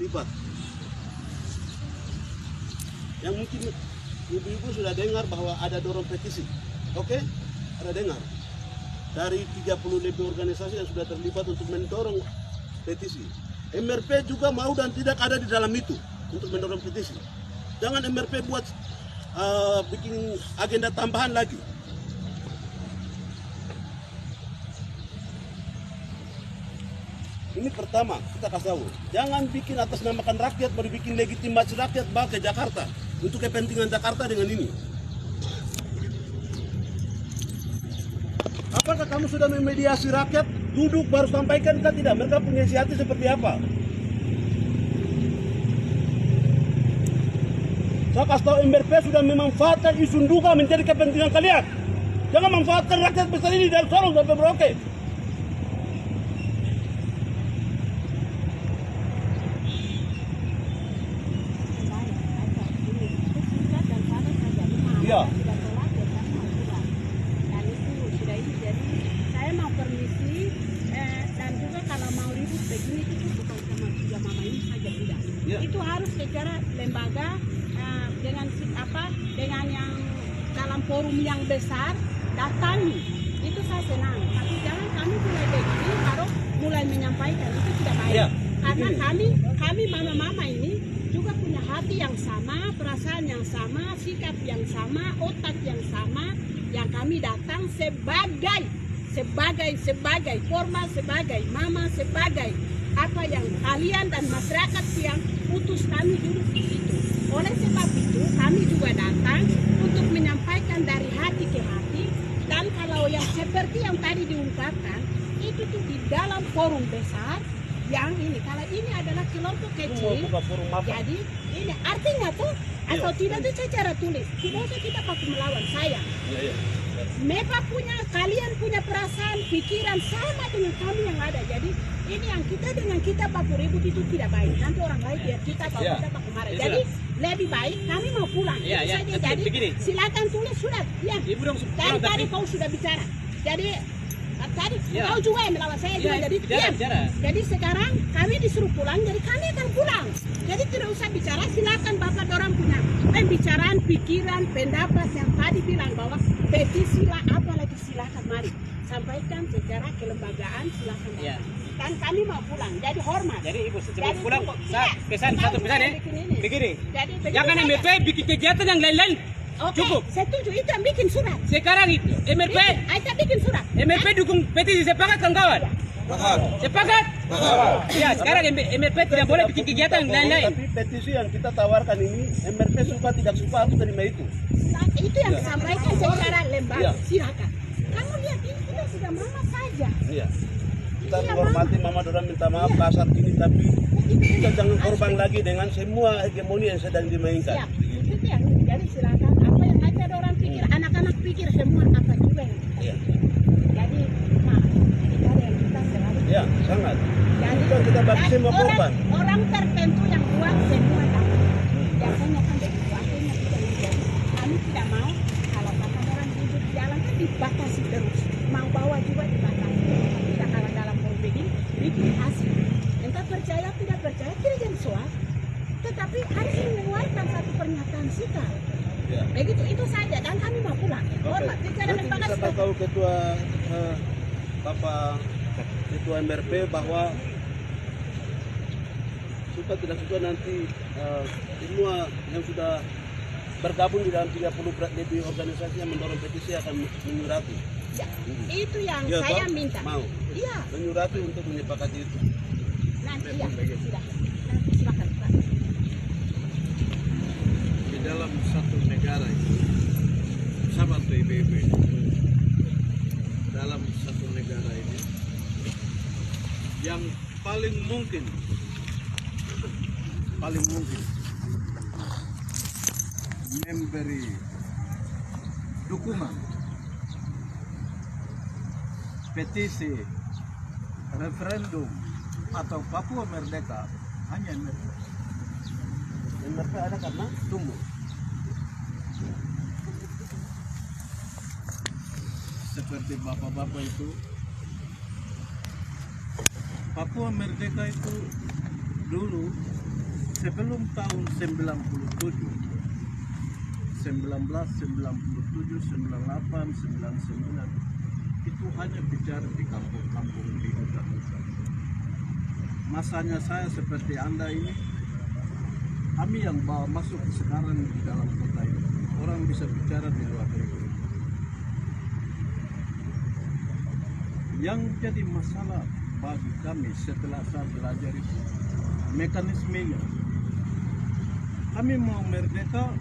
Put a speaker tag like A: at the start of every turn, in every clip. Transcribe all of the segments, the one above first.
A: terlibat. Yang mungkin ibu-ibu sudah dengar bahwa ada dorong petisi. Oke? Ada dengar. Dari 30 lebih organisasi yang sudah terlibat untuk mendorong petisi. MRP juga mau dan tidak ada di dalam itu untuk mendorong petisi. Jangan MRP buat bikin agenda tambahan lagi. Ini pertama, kita kasih tahu. Jangan bikin atas namakan rakyat, baru bikin legitimasi rakyat bawa ke Jakarta. Untuk kepentingan Jakarta dengan ini. Apakah kamu sudah memediasi rakyat? Duduk baru sampaikan kan tidak? Mereka punya isi hati seperti apa? Saya kasih tahu, MRP sudah memanfaatkan isu duga menjadi kepentingan kalian. Jangan manfaatkan rakyat besar ini dari Sorong sampai Merauke. Ya.
B: Dan itu sudah ini, jadi saya mau permisi dan juga kalau mau ribut begini itu bukan sama tiga mama ini saja tidak.
A: Ya.
B: Itu harus secara lembaga dengan dengan yang dalam forum yang besar datangi. Itu saya senang. Tapi jangan kami mulai begini baru mulai menyampaikan, itu tidak baik.
A: Ya.
B: Karena kami mama-mama ini juga punya hati yang sama, perasaan yang sama, sikap yang sama, otak yang sama, yang kami datang sebagai formal, sebagai mama, sebagai apa yang kalian dan masyarakat yang utus kami duduk di situ. Oleh sebab itu kami juga datang untuk menyampaikan dari hati ke hati, dan kalau yang seperti yang tadi diungkapkan itu tuh di dalam forum besar. Yang ini, kalau ini adalah kelompok kecil, jadi ini artinya tuh atau tidak itu secara tulis. Tidak usah kita pakai melawan saya. Mereka punya, kalian punya perasaan, pikiran sama dengan kami yang ada. Jadi ini yang kita dengan kita baku ribut itu tidak baik. Nanti orang lain biar kita baku marah. Jadi lebih baik kami mau pulang. Jadi silakan tulis surat. Ya. Dan tadi kau sudah bicara. Jadi tadi kau juga yang melawan saya juga, jadi diam. Jadi sekarang kami disuruh pulang, jadi kami akan pulang. Jadi tidak usah bicara, silakan bapak orang punya pembicaraan, pikiran, pendapat yang tadi bilang bahwa petisi lah, apalagi silakan mari sampaikan secara kelembagaan, silakan. Dan kami mau pulang, jadi hormat.
C: Jadi ibu sebelum pulang pesan satu pesan ya, begini. Jangan MRP bikin kegiatan yang lain-lain.
B: Oke,
C: cukup.
B: Setuju, itu yang bikin surat.
C: Sekarang itu MRP,
B: Aita bikin surat.
C: MRP dukung petisi, sepakat kawan-kawan? Sepakat? Ya, sekarang MRP tidak boleh bikin kegiatan lain-lain.
A: Tapi petisi yang kita tawarkan ini, MRP suka tidak suka harus terima itu.
B: Nah, itu yang disampaikan secara lembaga. Silakan. Kamu lihat ini kita sudah mama saja.
A: Iya. Kita menghormati mama dorang minta maaf kasar ini, tapi kita jangan korban lagi dengan semua hegemoni yang sedang dimainkan.
B: Siap. Itu yang jadi silakan. Apa yang ada orang pikir, anak-anak pikir semua apa juga yang kita.
A: Iya.
B: Jadi maaf, ini ada yang kita selalu.
A: Ya, sangat.
B: Jadi
A: Kita bagi semua korban.
B: Orang tertentu yang buat semua dapat. Biasanya kan begitu. Akhirnya tidak menjadi. Kami tidak mau kalau kata orang duduk jalan kan dibatasi terus. Mau bawa juga dibatasi. Kita kalau dalam forum begini bikin hasil. Entah percaya tidak percaya tidak jadi soal. Tetapi harus mengeluarkan satu pernyataan sikap.
A: Ya.
B: Begitu itu saja, dan kami mau pulang. Hormat. Bicara
A: Nanti
B: lembaga
A: bisa tahu ketua Bapak Ketua MRP bahwa suka tidak suka nanti semua yang sudah bergabung di dalam 30 lebih organisasi yang mendorong petisi akan menyurati.
B: Ya, itu yang
A: Ya,
B: saya
A: Pak?
B: minta.
A: Mau
B: Iya.
A: menyurati untuk menyepakati itu.
B: Nanti ya, sudah. Nanti silakan Pak.
D: Di dalam satu negara itu, sama tuh ibu-ibu ini, dalam satu negara ini, yang paling mungkin memberi dukungan petisi referendum atau Papua Merdeka hanya MRP.
A: MRP ada karena
D: Tunggu. Seperti bapak-bapak itu, Papua Merdeka itu dulu sebelum tahun 97, 1997, 98, 99 itu hanya bicara di kampung-kampung di hutan-hutan. Masanya saya seperti Anda ini, kami yang bawa masuk sekarang di dalam kota ini. Orang bisa bicara di luar negeri. Yang jadi masalah bagi kami setelah saya belajar itu mekanismenya. Kami mau merdeka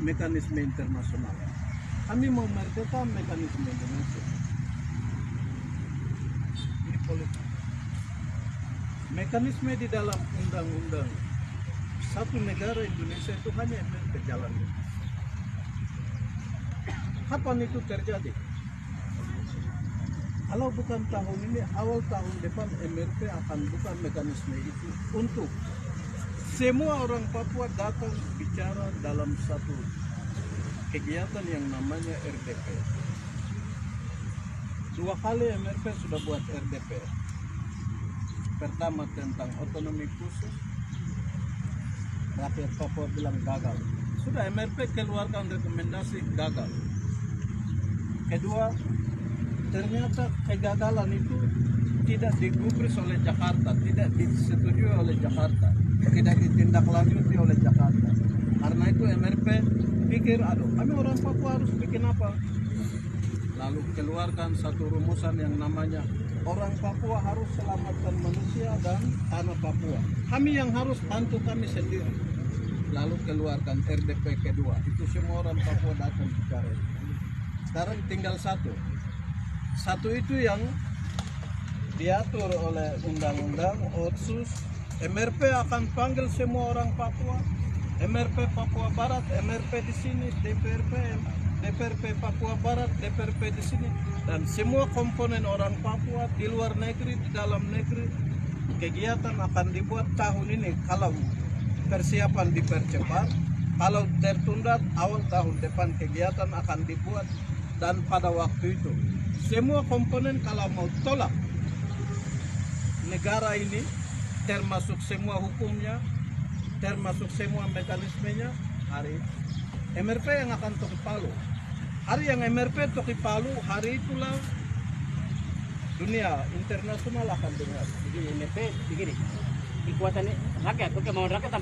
D: mekanisme internasional. Kami mau merdeka mekanisme Indonesia. Ini politik. Mekanisme di dalam undang-undang satu negara Indonesia itu hanya berjalan. Kapan itu terjadi? Kalau bukan tahun ini, awal tahun depan MRP akan buka mekanisme itu untuk semua orang Papua datang bicara dalam satu kegiatan yang namanya RDP. 2 kali MRP sudah buat RDP. Pertama tentang otonomi khusus, rakyat Papua bilang gagal. Sudah MRP keluarkan rekomendasi gagal. Kedua, ternyata kegagalan itu tidak digubris oleh Jakarta, tidak disetujui oleh Jakarta, tidak ditindaklanjuti oleh Jakarta. Karena itu MRP pikir, aduh, kami orang Papua harus bikin apa? Lalu keluarkan satu rumusan yang namanya orang Papua harus selamatkan manusia dan tanah Papua. Kami yang harus bantu kami sendiri. Lalu keluarkan RDP kedua. Itu semua orang Papua datang bicara. Sekarang tinggal satu. Satu itu yang diatur oleh undang-undang Otsus. MRP akan panggil semua orang Papua. MRP Papua Barat, MRP di sini, DPRP Papua Barat, DPRP di sini, dan semua komponen orang Papua di luar negeri, di dalam negeri. Kegiatan akan dibuat tahun ini kalau persiapan dipercepat, kalau tertunda awal tahun depan kegiatan akan dibuat. Dan pada waktu itu semua komponen kalau mau tolak negara ini, termasuk semua hukumnya, termasuk semua mekanismenya, hari MRP yang akan toki palu. Hari yang MRP toki palu, hari itulah dunia internasional akan dengar.
C: Jadi MRP begini, kekuatan rakyat, kemauan rakyat